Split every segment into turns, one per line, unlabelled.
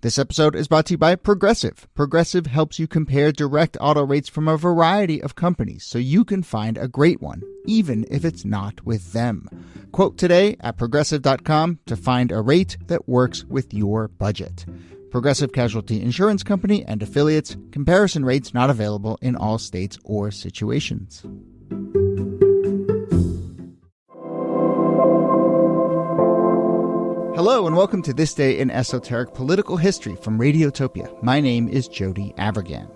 This episode is brought to you by Progressive. Progressive helps you compare direct auto rates from a variety of companies so you can find a great one, even if it's not with them. Quote today at Progressive.com to find a rate that works with your budget. Progressive Casualty Insurance Company and affiliates. Comparison rates not available in all states or situations. Hello and welcome to This Day in Esoteric Political History from Radiotopia. My name is Jody Avergan.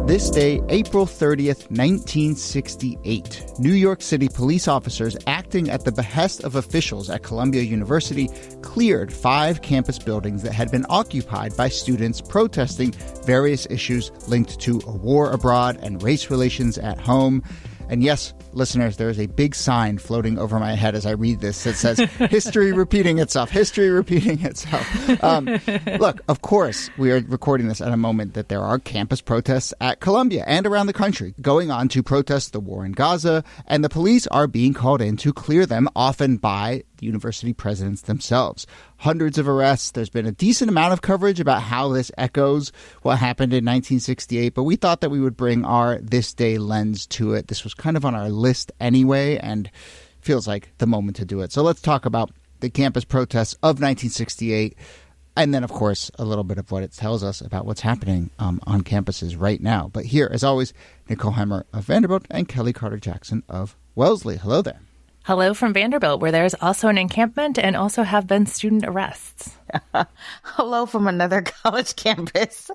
This day, April 30th, 1968, New York City police officers acting at the behest of officials at Columbia University cleared 5 campus buildings that had been occupied by students protesting various issues linked to a war abroad and race relations at home. And yes, listeners, there is a big sign floating over my head as I read this that says, history repeating itself, history repeating itself. Look, of course, we are recording this at a moment that there are campus protests at Columbia and around the country going on to protest the war in Gaza, and the police are being called in to clear them, often by the university presidents themselves. Hundreds of arrests. There's been a decent amount of coverage about how this echoes what happened in 1968, but we thought that we would bring our This Day lens to it. This was kind of on our list anyway, and feels like the moment to do it. So let's talk about the campus protests of 1968, and then, of course, a little bit of what it tells us about what's happening on campuses right now. But here, as always, Nicole Heimer of Vanderbilt and Kellie Carter-Jackson of Wellesley. Hello there.
Hello from Vanderbilt, where there's also an encampment and also have been student arrests.
Hello from another college campus.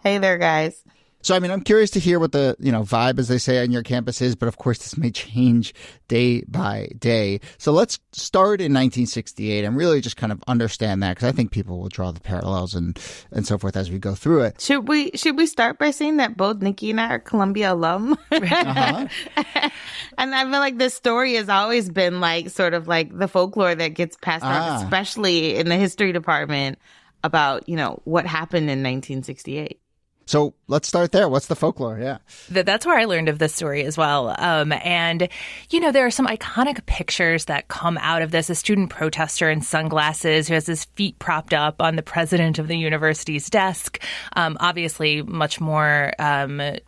Hey there, guys.
So, I mean, I'm curious to hear what the, vibe, as they say, on your campus is. But, of course, this may change day by day. So let's start in 1968 and really just kind of understand that, because I think people will draw the parallels and so forth as we go through it.
Should we start by saying that both Niki and I are Columbia alum?
Uh-huh.
And I feel like this story has always been like sort of like the folklore that gets passed around, especially in the history department, about, what happened in 1968.
So let's start there. What's the folklore? Yeah.
That's where I learned of this story as well. And, there are some iconic pictures that come out of this. A student protester in sunglasses who has his feet propped up on the president of the university's desk. Obviously, much more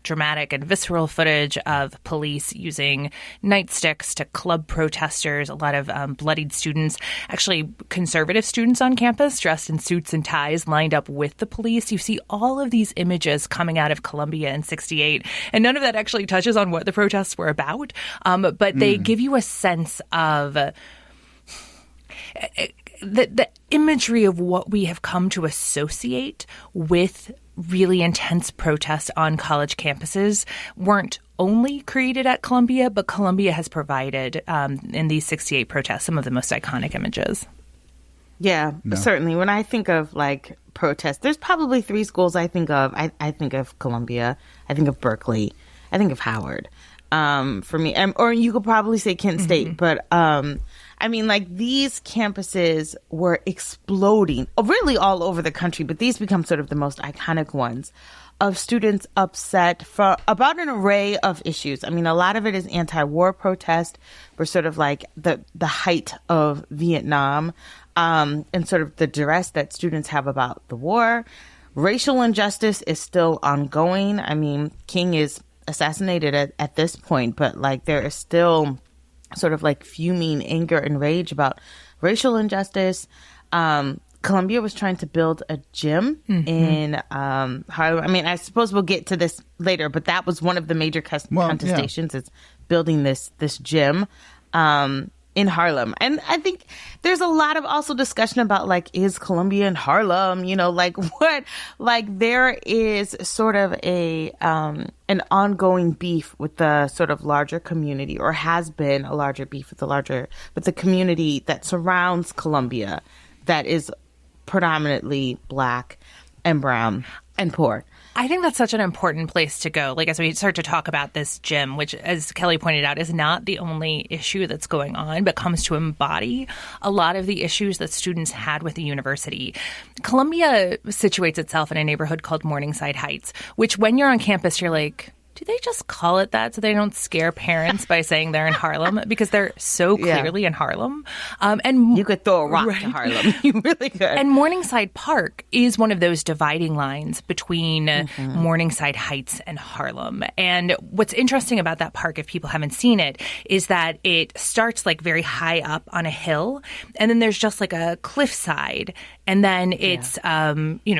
dramatic and visceral footage of police using nightsticks to club protesters. A lot of bloodied students, actually conservative students on campus dressed in suits and ties lined up with the police. You see all of these images coming out of Columbia in 68. And none of that actually touches on what the protests were about. But they give you a sense of the imagery of what we have come to associate with really intense protests on college campuses weren't only created at Columbia, but Columbia has provided in these 68 protests some of the most iconic images.
Yeah, certainly. When I think of like protests, there's probably 3 schools I think of. I think of Columbia, I think of Berkeley, I think of Howard. For me, or you could probably say Kent State, but I mean, like these campuses were exploding really all over the country, but these become sort of the most iconic ones of students upset about an array of issues. I mean, a lot of it is anti-war protest. We're sort of like the height of Vietnam. And sort of the duress that students have about the war. Racial injustice is still ongoing. I mean, King is assassinated at this point, but like there is still sort of like fuming anger and rage about racial injustice. Columbia was trying to build a gym in Harlem. I mean, I suppose we'll get to this later, but that was one of the major contestations is building this gym. In Harlem. And I think there's a lot of also discussion about like, is Columbia in Harlem? Like what, like there is sort of an ongoing beef with the sort of larger community, or has been a larger beef with the community that surrounds Columbia that is predominantly Black and brown and poor.
I think that's such an important place to go. Like, as we start to talk about this gym, which, as Kellie pointed out, is not the only issue that's going on, but comes to embody a lot of the issues that students had with the university. Columbia situates itself in a neighborhood called Morningside Heights, which when you're on campus, you're like, do they just call it that so they don't scare parents by saying they're in Harlem? Because they're so clearly in Harlem.
And you could throw a rock to Harlem. You really could.
And Morningside Park is one of those dividing lines between Morningside Heights and Harlem. And what's interesting about that park, if people haven't seen it, is that it starts like very high up on a hill, and then there's just like a cliffside, and then it's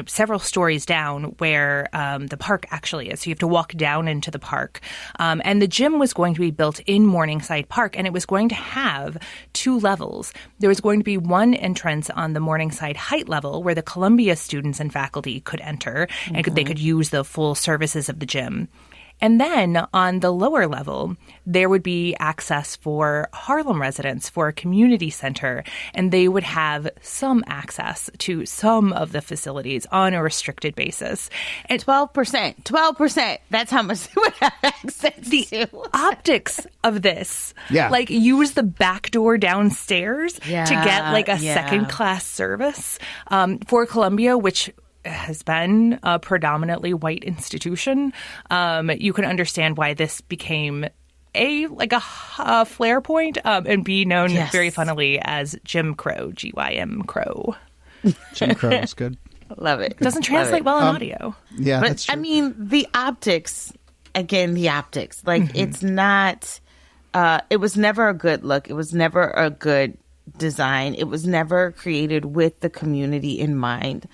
several stories down where the park actually is. So you have to walk down into the park. And the gym was going to be built in Morningside Park, and it was going to have 2 levels. There was going to be one entrance on the Morningside Height level where the Columbia students and faculty could enter, and they could use the full services of the gym. And then on the lower level, there would be access for Harlem residents, for a community center, and they would have some access to some of the facilities on a restricted basis.
And 12%. That's how much they would have access to.
The optics of this, like use the back door downstairs to get like a second-class service for Columbia, which has been a predominantly white institution. You can understand why this became a flare point, and B, known very funnily as Jim Crow, GYM Crow.
Jim Crow is good.
Love it.
Doesn't translate well in audio.
Yeah,
but
that's true.
I mean, the optics, like it's not, it was never a good look. It was never a good design. It was never created with the community in mind.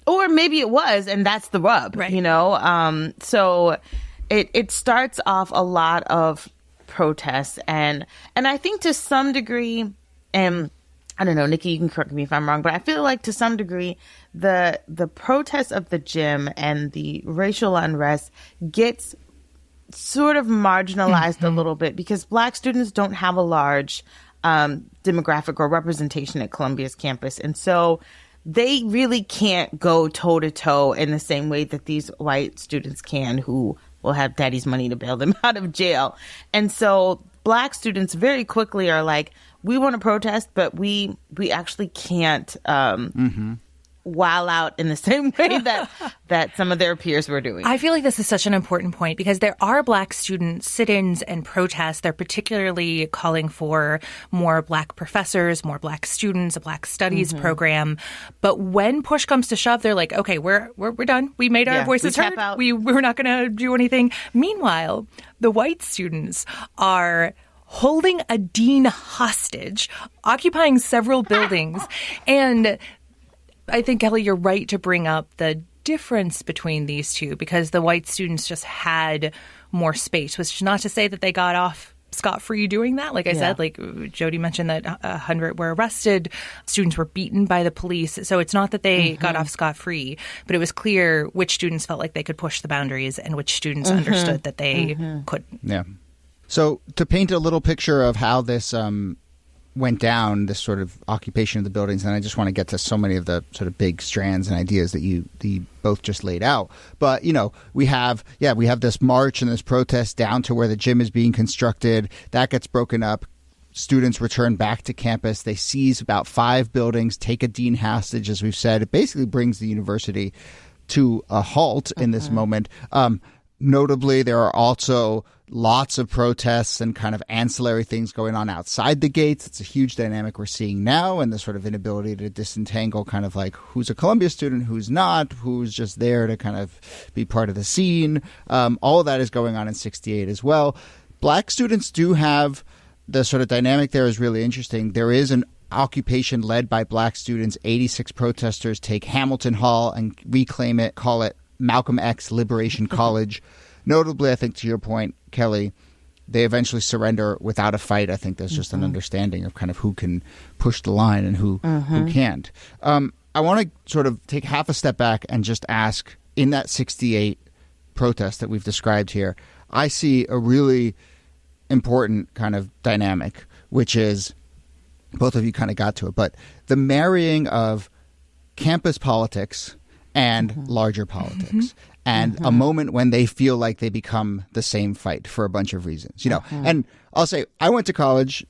Or maybe it was, and that's the rub,
right.
So it starts off a lot of protests, and I think to some degree, and I don't know, Niki, you can correct me if I'm wrong, but I feel like to some degree, the protests of the gym and the racial unrest gets sort of marginalized a little bit because Black students don't have a large demographic or representation at Columbia's campus, and so they really can't go toe-to-toe in the same way that these white students can, who will have daddy's money to bail them out of jail. And so Black students very quickly are like, we want to protest, but we actually can't wow out in the same way that some of their peers were doing.
I feel like this is such an important point because there are Black student sit-ins and protests. They're particularly calling for more Black professors, more Black students, a Black studies program. But when push comes to shove, they're like, okay, we're done. We made our voices heard. We're not going to do anything. Meanwhile, the white students are holding a dean hostage, occupying several buildings, and I think, Kellie, you're right to bring up the difference between these two because the white students just had more space, which is not to say that they got off scot-free doing that. Like I said, like Jody mentioned that 100 were arrested, students were beaten by the police. So it's not that they got off scot-free, but it was clear which students felt like they could push the boundaries and which students understood that they couldn't.
Yeah. So to paint a little picture of how this went down, this sort of occupation of the buildings, and I just want to get to so many of the sort of big strands and ideas that you both just laid out. But, we have this march and this protest down to where the gym is being constructed. That gets broken up. Students return back to campus. They seize about 5 buildings, take a dean hostage, as we've said. It basically brings the university to a halt in this moment. Notably, there are also lots of protests and kind of ancillary things going on outside the gates. It's a huge dynamic we're seeing now, and the sort of inability to disentangle kind of like who's a Columbia student, who's not, who's just there to kind of be part of the scene. All of that is going on in 68 as well. Black students do have the sort of dynamic there is really interesting. There is an occupation led by Black students. 86 protesters take Hamilton Hall and reclaim it, call it Malcolm X Liberation College. Notably, I think to your point, Kellie, they eventually surrender without a fight. I think there's just an understanding of kind of who can push the line and who can't. I want to sort of take half a step back and just ask, in that 68 protest that we've described here, I see a really important kind of dynamic, which is, both of you kind of got to it, but the marrying of campus politics and larger politics. And a moment when they feel like they become the same fight for a bunch of reasons, And I'll say, I went to college,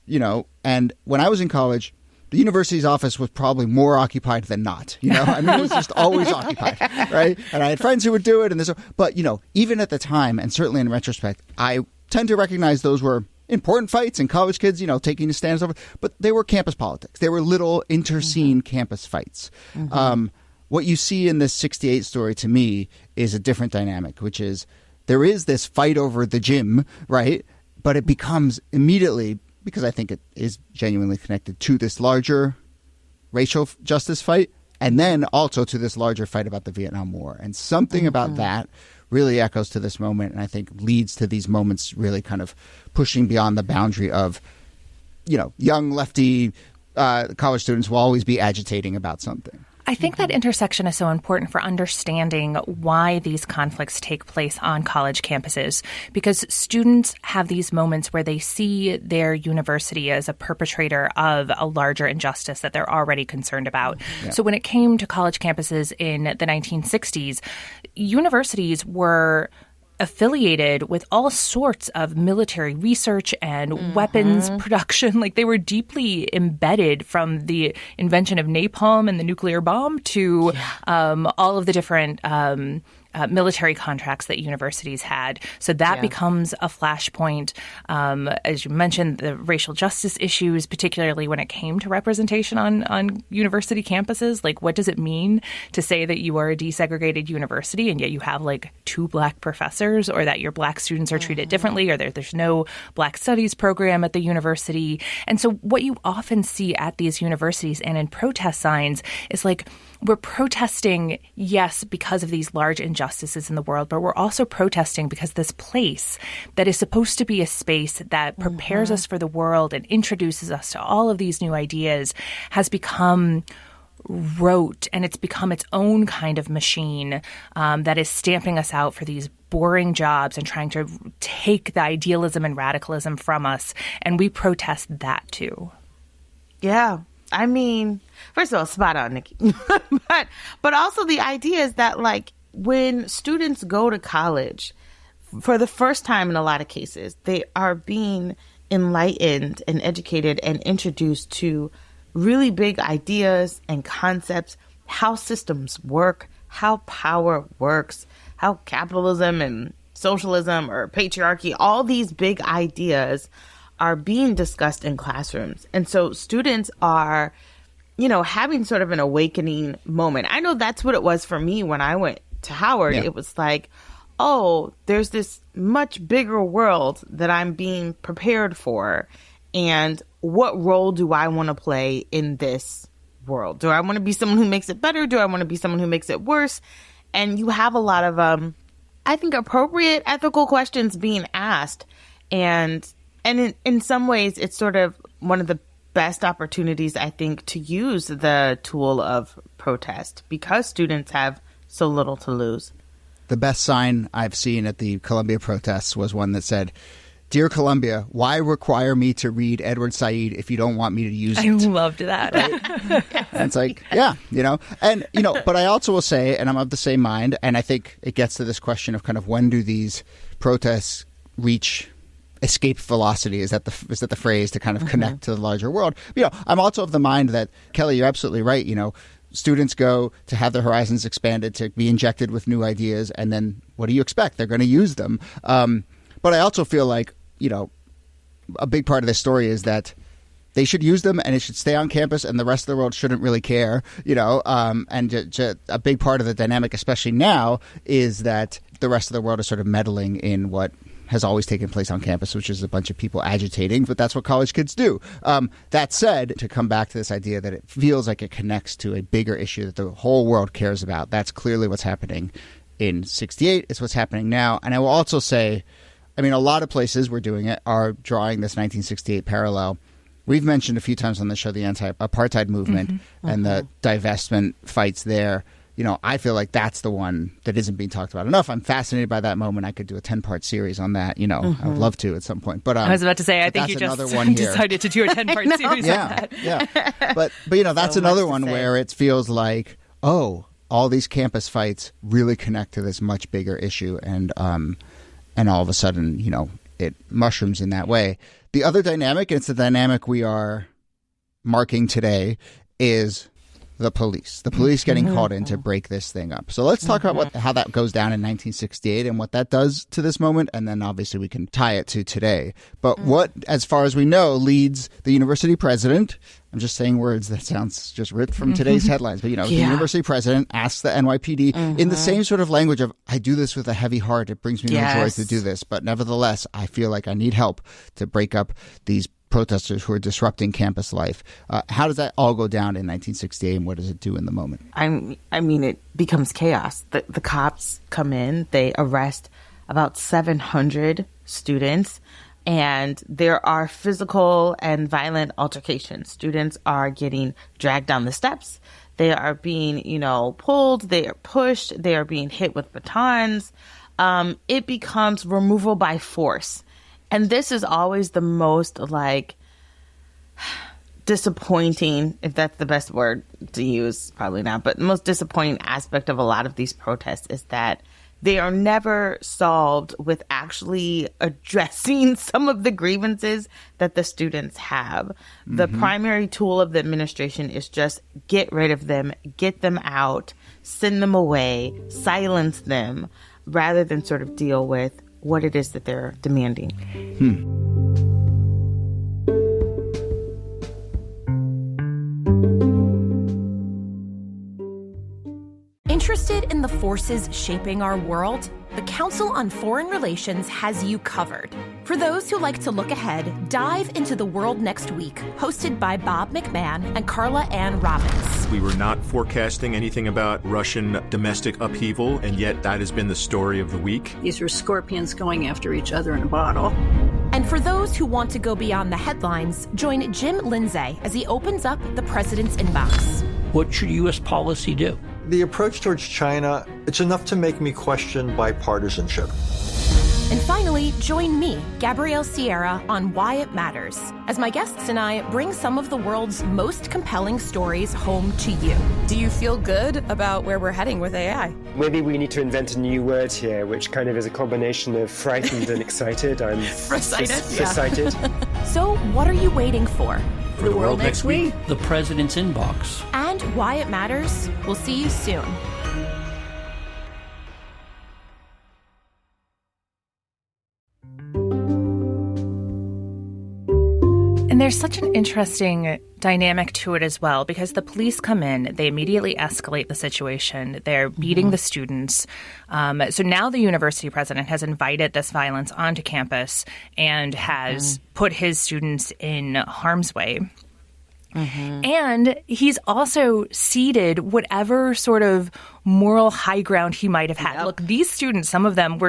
and when I was in college, the university's office was probably more occupied than not. You know, I mean, it was just always occupied, right? And I had friends who would do it. But, you know, even at the time, and certainly in retrospect, I tend to recognize those were important fights and college kids, you know, taking a stand over. But they were campus politics. They were little interscene campus fights. What you see in this 68 story to me is a different dynamic, which is there is this fight over the gym, right? But it becomes immediately, because I think it is genuinely connected to this larger racial justice fight, and then also to this larger fight about the Vietnam War. And something about that really echoes to this moment, and I think leads to these moments really kind of pushing beyond the boundary of, you know, young lefty college students will always be agitating about something.
I think that intersection is so important for understanding why these conflicts take place on college campuses, because students have these moments where they see their university as a perpetrator of a larger injustice that they're already concerned about. Yeah. So when it came to college campuses in the 1960s, universities were affiliated with all sorts of military research and weapons production. Like, they were deeply embedded, from the invention of napalm and the nuclear bomb to all of the different military contracts that universities had. So that becomes a flashpoint. As you mentioned, the racial justice issues, particularly when it came to representation on university campuses. Like, what does it mean to say that you are a desegregated university and yet you have like 2 Black professors, or that your Black students are treated differently, or there's no Black studies program at the university? And so what you often see at these universities and in protest signs is like, we're protesting, yes, because of these large injustices in the world, but we're also protesting because this place that is supposed to be a space that prepares us for the world and introduces us to all of these new ideas has become rote, and it's become its own kind of machine that is stamping us out for these boring jobs and trying to take the idealism and radicalism from us. And we protest that too.
Yeah. I mean, first of all, spot on, Niki. but also the idea is that, like, when students go to college, for the first time in a lot of cases, they are being enlightened and educated and introduced to really big ideas and concepts, how systems work, how power works, how capitalism and socialism or patriarchy, all these big ideas are being discussed in classrooms. And so students are, you know, having sort of an awakening moment. I know that's what it was for me when I went to Howard. It was like, oh, there's this much bigger world that I'm being prepared for. And what role do I want to play in this world? Do I want to be someone who makes it better? Do I want to be someone who makes it worse? And you have a lot of, I think, appropriate ethical questions being asked. And in some ways, it's sort of one of the best opportunities, I think, to use the tool of protest, because students have so little to lose.
The best sign I've seen at the Columbia protests was one that said, "Dear Columbia, why require me to read Edward Said if you don't want me to use it?"
I loved that.
Right? And it's like, yeah, you know. And, you know, but I also will say, and I'm of the same mind, and I think it gets to this question of kind of, when do these protests reach escape velocity? Is that the phrase to kind of connect to the larger world? You know, I'm also of the mind that, Kellie, you're absolutely right. You know, students go to have their horizons expanded, to be injected with new ideas, and then what do you expect? They're going to use them. But I also feel like, you know, a big part of this story is that they should use them, and it should stay on campus, and the rest of the world shouldn't really care, you know. And a big part of the dynamic, especially now, is that the rest of the world is sort of meddling in what has always taken place on campus, which is a bunch of people agitating, but that's what college kids do. That said, to come back to this idea that it feels like it connects to a bigger issue that the whole world cares about, that's clearly what's happening in 68. It's what's happening now. And I will also say, I mean, a lot of places we're doing it are drawing this 1968 parallel. We've mentioned a few times on the show the anti-apartheid movement and the divestment fights there. You know, I feel like that's the one that isn't being talked about enough. I'm fascinated by that moment. I could do a 10-part series on that. You know, I would love to at some point. But
I was about to say, I think you just decided to do a 10-part series on that.
Yeah. But you know, that's another one where it feels like, oh, all these campus fights really connect to this much bigger issue, and all of a sudden, you know, it mushrooms in that way. The other dynamic, and it's the dynamic we are marking today is the police. The police getting called in to break this thing up. So let's talk about how that goes down in 1968 and what that does to this moment, and then obviously we can tie it to today. But what, as far as we know, leads the university president, I'm just saying words that sounds just ripped from today's headlines, but the university president asks the NYPD in the same sort of language of, I do this with a heavy heart, it brings me no joy to do this, but nevertheless, I feel like I need help to break up these protesters who are disrupting campus life. How does that all go down in 1968, and what does it do in the moment?
I mean, it becomes chaos. The cops come in, they arrest about 700 students, and there are physical and violent altercations. Students are getting dragged down the steps. They are being, pulled. They are pushed. They are being hit with batons. It becomes removal by force. And this is always the most disappointing, if that's the best word to use, probably not, but the most disappointing aspect of a lot of these protests is that they are never solved with actually addressing some of the grievances that the students have. The primary tool of the administration is just get rid of them, get them out, send them away, silence them, rather than sort of deal with what it is that they're demanding.
Interested in the forces shaping our world? The Council on Foreign Relations has you covered. For those who like to look ahead, dive into The World Next Week, hosted by Bob McMahon and Carla Ann Robbins.
We were not forecasting anything about Russian domestic upheaval, and yet that has been the story of the week.
These are scorpions going after each other in a bottle.
And for those who want to go beyond the headlines, join Jim Lindsay as he opens up the president's inbox.
What should U.S. policy do?
The approach towards China, it's enough to make me question bipartisanship.
And finally, join me, Gabrielle Sierra, on Why It Matters, as my guests and I bring some of the world's most compelling stories home to you.
Do you feel good about where we're heading with AI?
Maybe we need to invent a new word here, which kind of is a combination of frightened and excited. I'm
Frasighted. So what are you waiting for?
For the World Next Week, the president's inbox.
And Why It Matters. We'll see you soon.
And there's such an interesting dynamic to it as well, because the police come in, they immediately escalate the situation. They're beating the students. So now the university president has invited this violence onto campus and has put his students in harm's way. And he's also ceded whatever sort of moral high ground he might have had. Look, these students, some of them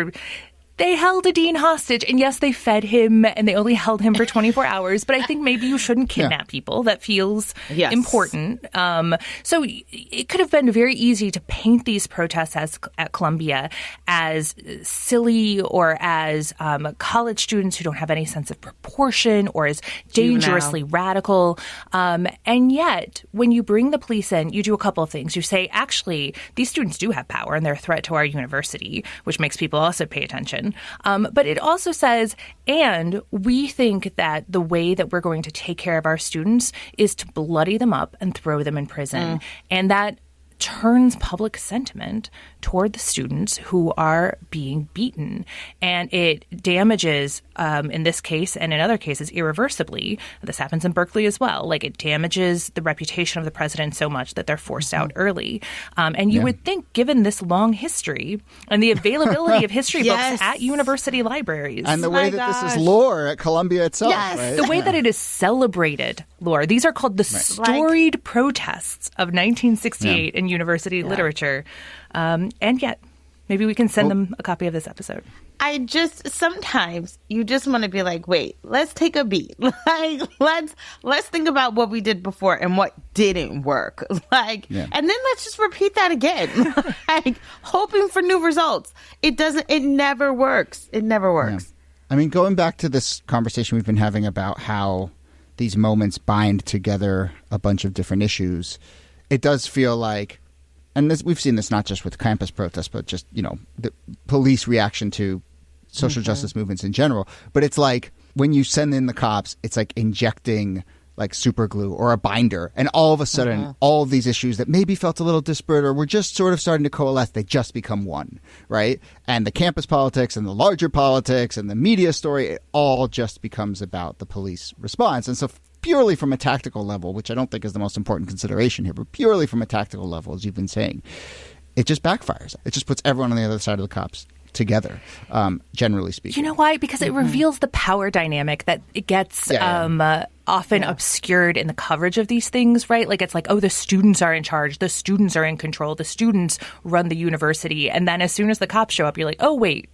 they held a dean hostage, and yes, they fed him, and they only held him for 24 hours. But I think maybe you shouldn't kidnap people. That feels important. So it could have been very easy to paint these protests at Columbia as silly or as college students who don't have any sense of proportion or as dangerously radical. And yet, when you bring the police in, you do a couple of things. You say, actually, these students do have power, and they're a threat to our university, which makes people also pay attention. But it also says, and we think that the way that we're going to take care of our students is to bloody them up and throw them in prison. And that turns public sentiment toward the students who are being beaten. And it damages, in this case and in other cases, irreversibly. This happens in Berkeley as well. Like, it damages the reputation of the president so much that they're forced out early. And you would think, given this long history and the availability of history books at university libraries.
And the way that this is lore at Columbia itself. Right?
The way that it is celebrated lore. These are called the storied protests of 1968 in university literature. And yet, maybe we can send them a copy of this episode.
Sometimes you just want to be like, wait, let's take a beat. Like, let's think about what we did before and what didn't work. And then let's just repeat that again. Like, hoping for new results. It never works. It never works.
Yeah. I mean, going back to this conversation we've been having about how these moments bind together a bunch of different issues, it does feel like, and we've seen this not just with campus protests, but just, the police reaction to social justice movements in general. But it's like when you send in the cops, it's like injecting like super glue or a binder. And all of a sudden, all of these issues that maybe felt a little disparate or were just sort of starting to coalesce, they just become one, right? And the campus politics and the larger politics and the media story, it all just becomes about the police response. And so purely from a tactical level, which I don't think is the most important consideration here, but purely from a tactical level, as you've been saying, it just backfires. It just puts everyone on the other side of the cops together, generally speaking.
You know why? Because it reveals the power dynamic that it gets often obscured in the coverage of these things, right? Like it's like, oh, the students are in charge. The students are in control. The students run the university. And then as soon as the cops show up, you're like, oh, wait.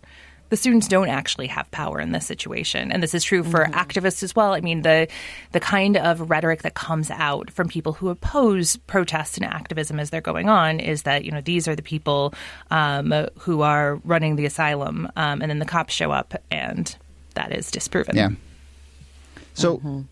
The students don't actually have power in this situation. And this is true for activists as well. I mean, the kind of rhetoric that comes out from people who oppose protests and activism as they're going on is that, you know, these are the people who are running the asylum. And then the cops show up and that is disproven.
Yeah. So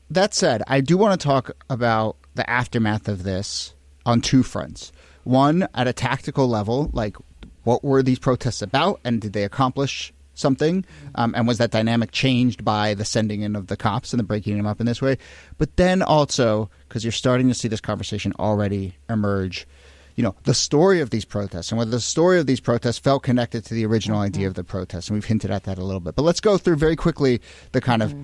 that said, I do want to talk about the aftermath of this on two fronts. One, at a tactical level, like, what were these protests about, and did they accomplish something? And was that dynamic changed by the sending in of the cops and the breaking them up in this way? But then also, because you're starting to see this conversation already emerge, you know, the story of these protests and whether the story of these protests felt connected to the original idea of the protests. And we've hinted at that a little bit. But let's go through very quickly the kind of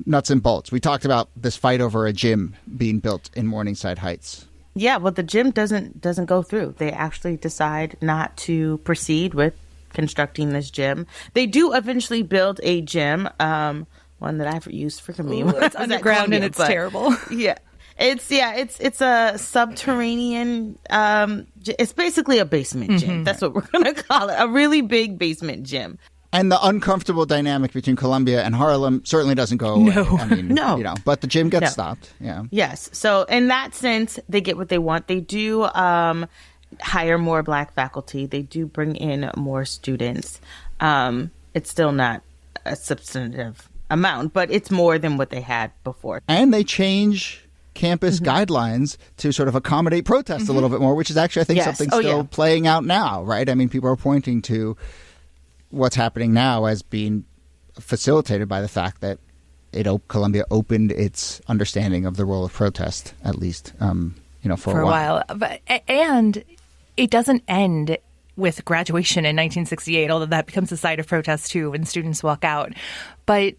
nuts and bolts. We talked about this fight over a gym being built in Morningside Heights.
Yeah, well, the gym doesn't go through. They actually decide not to proceed with constructing this gym. They do eventually build a gym, one that I've used for me.
It's underground and it's terrible.
Yeah, it's a subterranean. It's basically a basement gym. That's what we're gonna call it. A really big basement gym.
And the uncomfortable dynamic between Columbia and Harlem certainly doesn't go away.
No.
I mean,
No.
You know, but the gym gets stopped. Yeah.
Yes. So in that sense, they get what they want. They do hire more Black faculty. They do bring in more students. It's still not a substantive amount, but it's more than what they had before.
And they change campus guidelines to sort of accommodate protests a little bit more, which is actually, I think, something still playing out now, right? I mean, people are pointing to what's happening now as being facilitated by the fact that Columbia opened its understanding of the role of protest, at least, for a while.
And it doesn't end with graduation in 1968, although that becomes a site of protest too when students walk out. But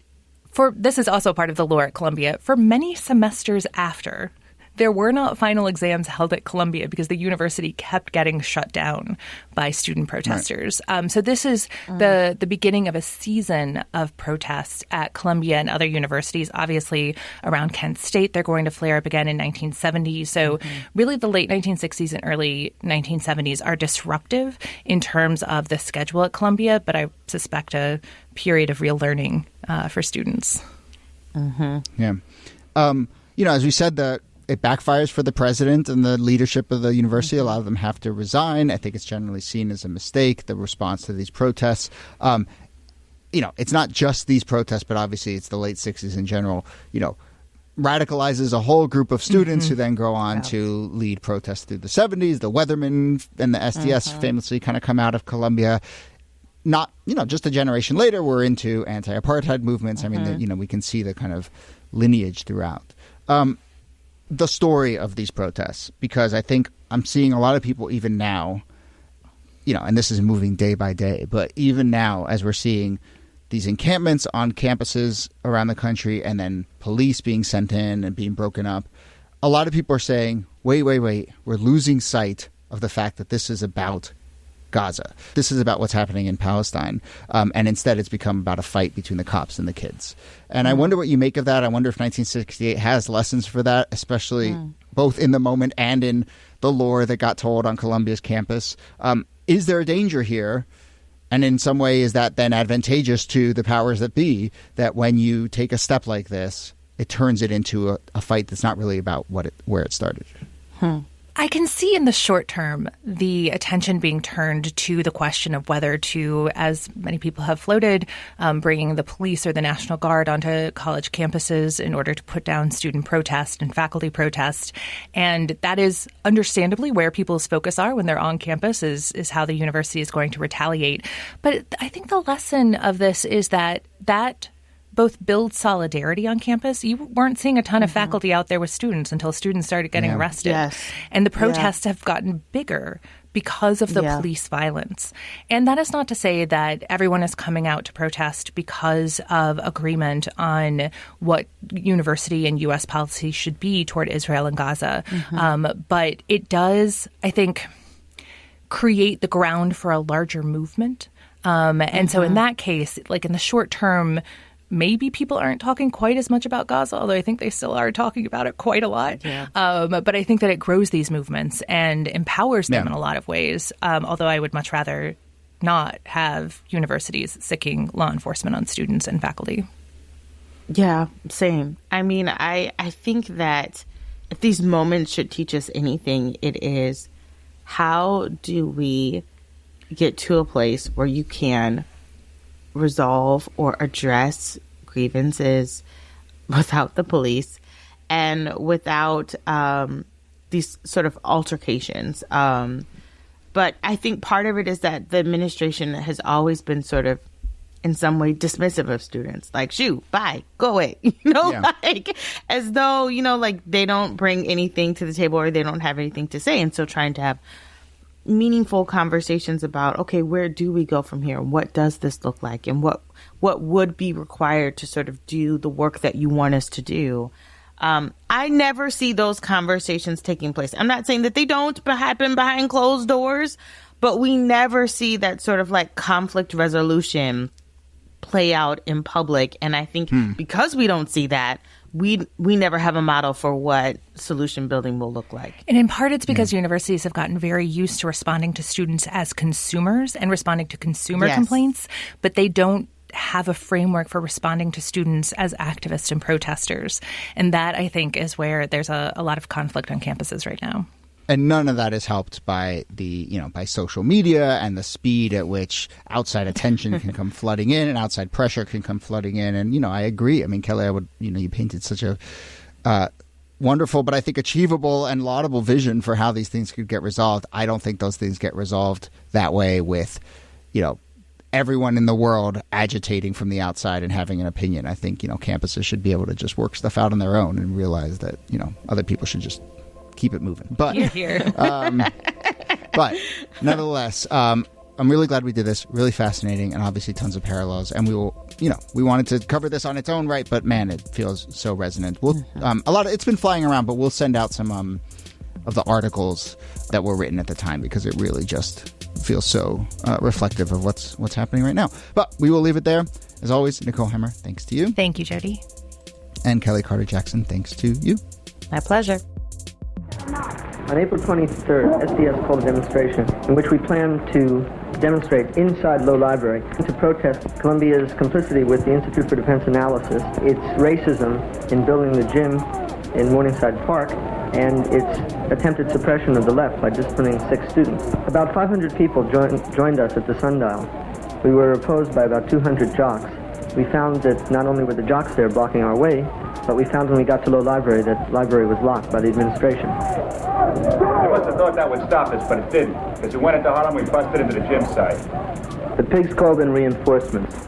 this is also part of the lore at Columbia. For many semesters after, there were not final exams held at Columbia because the university kept getting shut down by student protesters. Right. So this is the beginning of a season of protests at Columbia and other universities. Obviously, around Kent State, they're going to flare up again in 1970. So really the late 1960s and early 1970s are disruptive in terms of the schedule at Columbia, but I suspect a period of real learning for students.
Yeah. As we said, it backfires for the president and the leadership of the university. A lot of them have to resign. I think it's generally seen as a mistake, the response to these protests. It's not just these protests, but obviously it's the late 60s in general, radicalizes a whole group of students who then go on to lead protests through the 70s. The Weathermen and the SDS famously kind of come out of Columbia. Not, just a generation later, we're into anti-apartheid movements. I mean, we can see the kind of lineage throughout. The story of these protests, because I think I'm seeing a lot of people even now, and this is moving day by day, but even now as we're seeing these encampments on campuses around the country and then police being sent in and being broken up, a lot of people are saying, wait, we're losing sight of the fact that this is about Gaza. This is about what's happening in Palestine. And instead it's become about a fight between the cops and the kids. And I wonder what you make of that. I wonder if 1968 has lessons for that, especially both in the moment and in the lore that got told on Columbia's campus. Is there a danger here? And in some way, is that then advantageous to the powers that be, that when you take a step like this, it turns it into a fight that's not really about where it started?
I can see in the short term the attention being turned to the question of whether to, as many people have floated, bringing the police or the National Guard onto college campuses in order to put down student protest and faculty protest. And that is understandably where people's focus are when they're on campus is how the university is going to retaliate. But I think the lesson of this is that both build solidarity on campus. You weren't seeing a ton of faculty out there with students until students started getting arrested.
Yes.
And the protests have gotten bigger because of the police violence. And that is not to say that everyone is coming out to protest because of agreement on what university and U.S. policy should be toward Israel and Gaza. But it does, I think, create the ground for a larger movement. And so in that case, like in the short term, maybe people aren't talking quite as much about Gaza, although I think they still are talking about it quite a lot. But I think that it grows these movements and empowers them in a lot of ways, although I would much rather not have universities sicking law enforcement on students and faculty.
Yeah, same. I mean, I think that if these moments should teach us anything, it is how do we get to a place where you can resolve or address grievances without the police and without these sort of altercations. But I think part of it is that the administration has always been sort of in some way dismissive of students, like, shoo, bye, go away, like as though, like they don't bring anything to the table or they don't have anything to say. And so trying to have meaningful conversations about, okay, where do we go from here? What does this look like? And what would be required to sort of do the work that you want us to do? I never see those conversations taking place. I'm not saying that they don't happen behind closed doors, but we never see that sort of like conflict resolution play out in public. And I think because we don't see that, we never have a model for what solution building will look like.
And in part, it's because universities have gotten very used to responding to students as consumers and responding to consumer complaints, but they don't have a framework for responding to students as activists and protesters. And that, I think, is where there's a lot of conflict on campuses right now.
And none of that is helped by by social media and the speed at which outside attention can come flooding in and outside pressure can come flooding in. And, I agree. I mean, Kellie, you painted such a wonderful, but I think achievable and laudable vision for how these things could get resolved. I don't think those things get resolved that way with, everyone in the world agitating from the outside and having an opinion. I think, campuses should be able to just work stuff out on their own and realize that, other people should just keep it moving. But but nevertheless, I'm really glad we did this. Really fascinating, and obviously tons of parallels. And we will, we wanted to cover this on its own right, but man, it feels so resonant. We'll it's been flying around, but we'll send out some of the articles that were written at the time because it really just feels so reflective of what's happening right now. But we will leave it there. As always, Nicole Hemmer, thanks to you.
Thank you, Jody.
And Kellie Carter-Jackson, thanks to you.
My pleasure.
On April 23rd, SDS called a demonstration in which we plan to demonstrate inside Low Library to protest Columbia's complicity with the Institute for Defense Analysis, its racism in building the gym in Morningside Park, and its attempted suppression of the left by disciplining 6 students. About 500 people joined us at the Sundial. We were opposed by about 200 jocks. We found that not only were the jocks there blocking our way, but we found when we got to Low Library that the library was locked by the administration.
I must have thought that would stop us, but it didn't. As we went into Harlem, we busted into the gym site.
The pigs called in reinforcements.